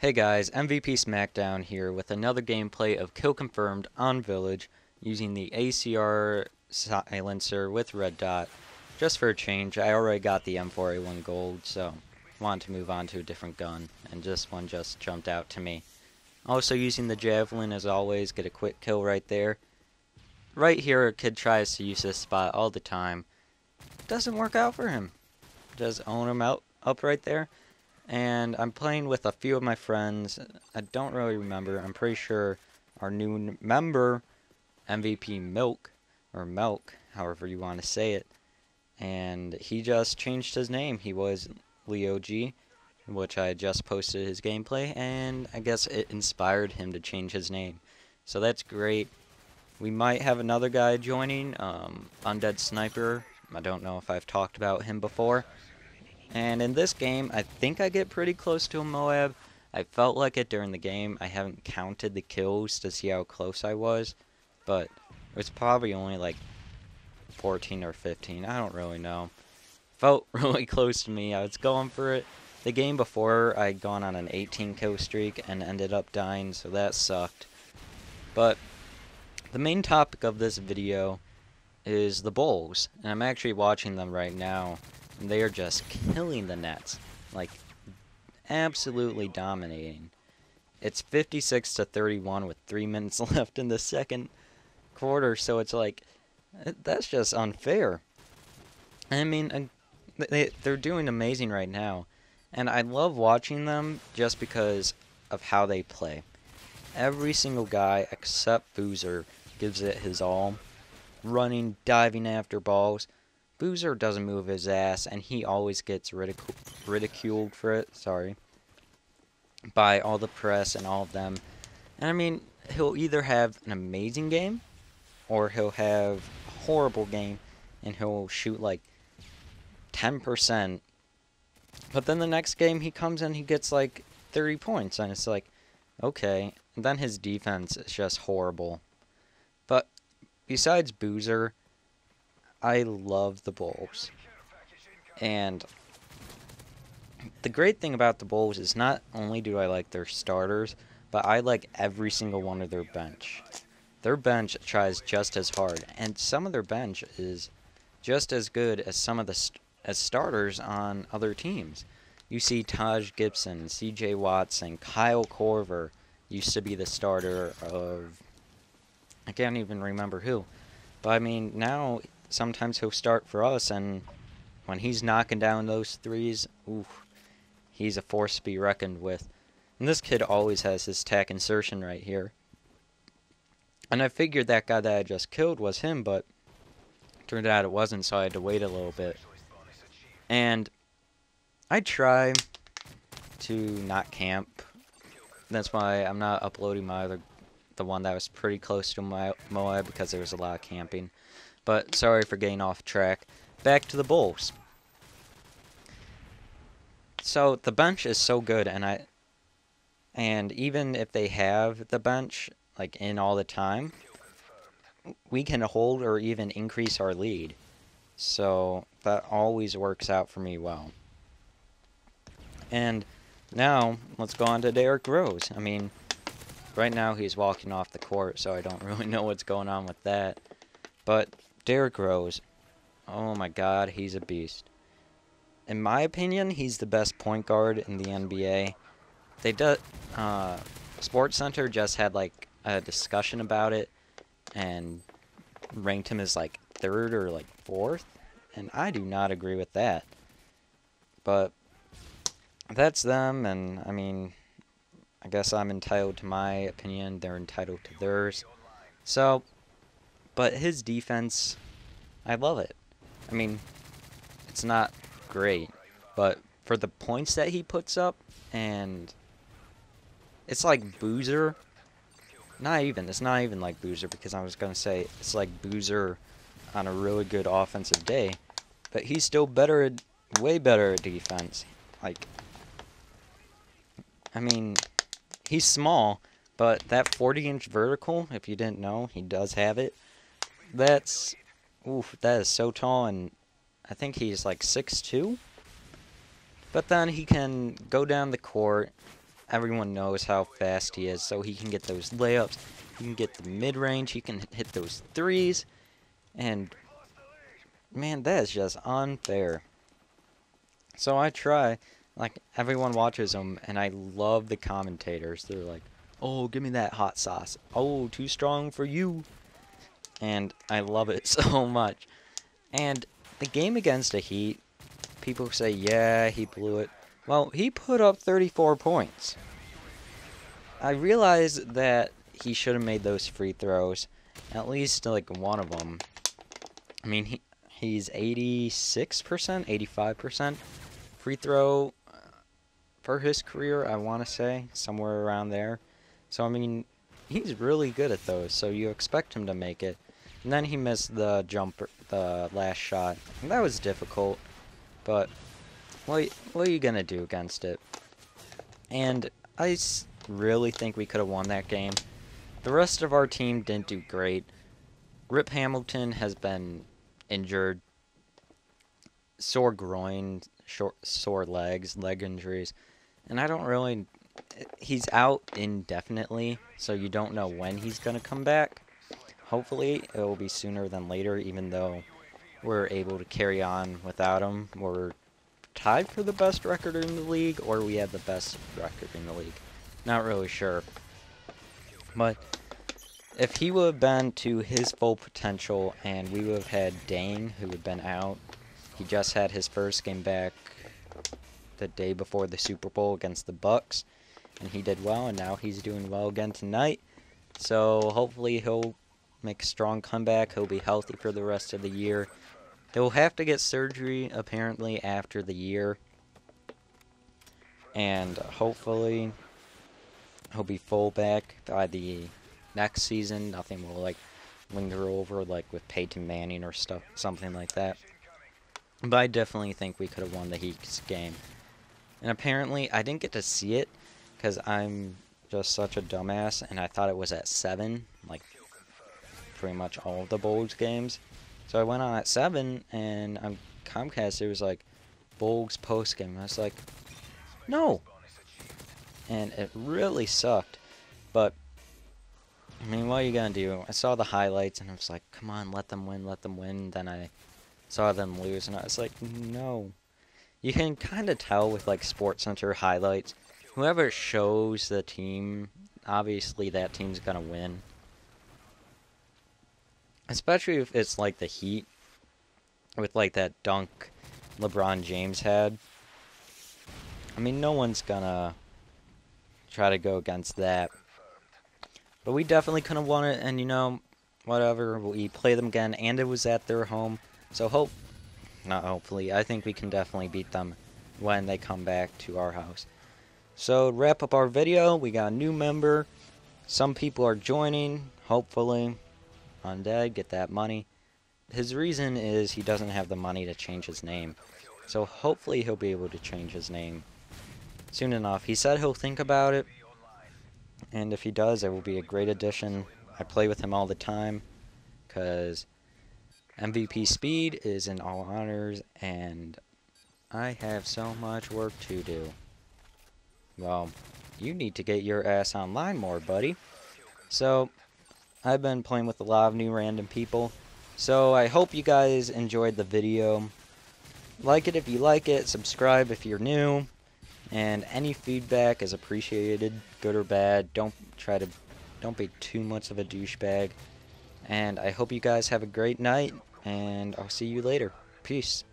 Hey guys, MVP Smackdown here with another gameplay of Kill Confirmed on Village using the ACR silencer with red dot. Just for a change, I already got the M4A1 gold, so want to move on to a different gun, and this one just jumped out to me. Also using the javelin as always, get a quick kill right there. Right here, a kid tries to use this spot all the time. Doesn't work out for him. Just own him up right there. And I'm playing with a few of my friends. I don't really remember. I'm pretty sure our new member, MVP Milk, or Melk, however you want to say it. And he just changed his name. He was Leo G, which I just posted his gameplay, and I guess it inspired him to change his name. So that's great. We might have another guy joining, Undead Sniper. I don't know if I've talked about him before. And in this game, I think I get pretty close to a Moab. I felt like it during the game. I haven't counted the kills to see how close I was, but it was probably only like 14 or 15. I don't really know. Felt really close to me. I was going for it. The game before, I'd gone on an 18 kill streak and ended up dying, so that sucked. But the main topic of this video is the Bulls, and I'm actually watching them right now. They are just killing the Nets, like absolutely dominating. It's 56-31 with 3 minutes left in the second quarter, so it's like, that's just unfair. I mean, they're doing amazing right now, and I love watching them just because of how they play. Every single guy except Boozer gives it his all, running, diving after balls. Boozer doesn't move his ass, and he always gets ridiculed for it, by all the press and all of them. And I mean, he'll either have an amazing game, or he'll have a horrible game, and he'll shoot like 10%. But then the next game he comes in, he gets like 30 points, and it's like, okay. And then his defense is just horrible. But besides Boozer, I love the Bulls. And the great thing about the Bulls is not only do I like their starters, but I like every single one of their bench. Their bench tries just as hard, and some of their bench is just as good as some of the as starters on other teams. You see Taj Gibson, CJ Watson, Kyle Korver used to be the starter of, I can't even remember who. But I mean, now sometimes he'll start for us, and when he's knocking down those threes, oof, he's a force to be reckoned with. And this kid always has his tack insertion right here. And I figured that guy that I just killed was him, but turned out it wasn't, so I had to wait a little bit. And I try to not camp. That's why I'm not uploading the one that was pretty close to my Moab, because there was a lot of camping. But sorry for getting off track. Back to the Bulls. So the bench is so good, and even if they have the bench like in all the time, we can hold or even increase our lead. So that always works out for me well. And now let's go on to Derrick Rose. I mean, right now he's walking off the court, so I don't really know what's going on with that. But Derrick Rose, oh my god, he's a beast. In my opinion, he's the best point guard in the NBA. SportsCenter just had like a discussion about it and ranked him as like 3rd or like 4th, and I do not agree with that. But that's them, and I mean, I guess I'm entitled to my opinion, they're entitled to theirs. So, but his defense, I love it. I mean, it's not great, but for the points that he puts up, and it's like Boozer. It's not even like Boozer, because I was going to say it's like Boozer on a really good offensive day, but he's still way better at defense. Like, I mean, he's small, but that 40-inch vertical, if you didn't know, he does have it. That is so tall, and I think he's like 6'2". But then he can go down the court, everyone knows how fast he is, so he can get those layups, he can get the mid-range, he can hit those threes, and man, that is just unfair. So I try, like, everyone watches him, and I love the commentators. They're like, oh, give me that hot sauce. Oh, too strong for you. And I love it so much. And the game against the Heat, people say, yeah, he blew it. Well, he put up 34 points. I realize that he should have made those free throws, at least like one of them. I mean, he's 86%, 85% free throw for his career, I want to say, somewhere around there. So, I mean, he's really good at those, so you expect him to make it. And then he missed the jumper, the last shot. And that was difficult, but what are you going to do against it? And I really think we could have won that game. The rest of our team didn't do great. Rip Hamilton has been injured. Sore groin, sore legs, leg injuries. And I don't really... He's out indefinitely, so you don't know when he's going to come back. Hopefully, it will be sooner than later, even though we're able to carry on without him. We're tied for the best record in the league, or we have the best record in the league. Not really sure. But if he would have been to his full potential, and we would have had Dang, who had been out, he just had his first game back the day before the Super Bowl against the Bucks, and he did well, and now he's doing well again tonight. So hopefully he'll make a strong comeback. He'll be healthy for the rest of the year. He'll have to get surgery, apparently, after the year. And hopefully he'll be full back by the next season. Nothing will, like, linger over, like, with Peyton Manning or stuff, something like that. But I definitely think we could have won the Heat's game. And apparently, I didn't get to see it, because I'm just such a dumbass, and I thought it was at 7, like, pretty much all of the Bulls games. So I went on at 7, and on Comcast, it was like, Bulls postgame. I was like, no! And it really sucked. But, I mean, what are you gonna do? I saw the highlights, and I was like, come on, let them win, let them win. Then I saw them lose, and I was like, no. You can kind of tell with, like, SportsCenter highlights. Whoever shows the team, obviously that team's gonna win. Especially if it's like the Heat, with like that dunk LeBron James had. I mean, no one's gonna try to go against that. But we definitely could have won it, and you know, whatever, we play them again, and it was at their home. So not hopefully, I think we can definitely beat them when they come back to our house. So, to wrap up our video, we got a new member. Some people are joining, hopefully. Undead, get that money. His reason is he doesn't have the money to change his name. So hopefully he'll be able to change his name soon enough. He said he'll think about it. And if he does, it will be a great addition. I play with him all the time. Because MVP speed is in all honors. And I have so much work to do. Well, you need to get your ass online more, buddy. So, I've been playing with a lot of new random people. So, I hope you guys enjoyed the video. Like it if you like it, subscribe if you're new. And any feedback is appreciated, good or bad. Don't be too much of a douchebag. And I hope you guys have a great night, and I'll see you later. Peace.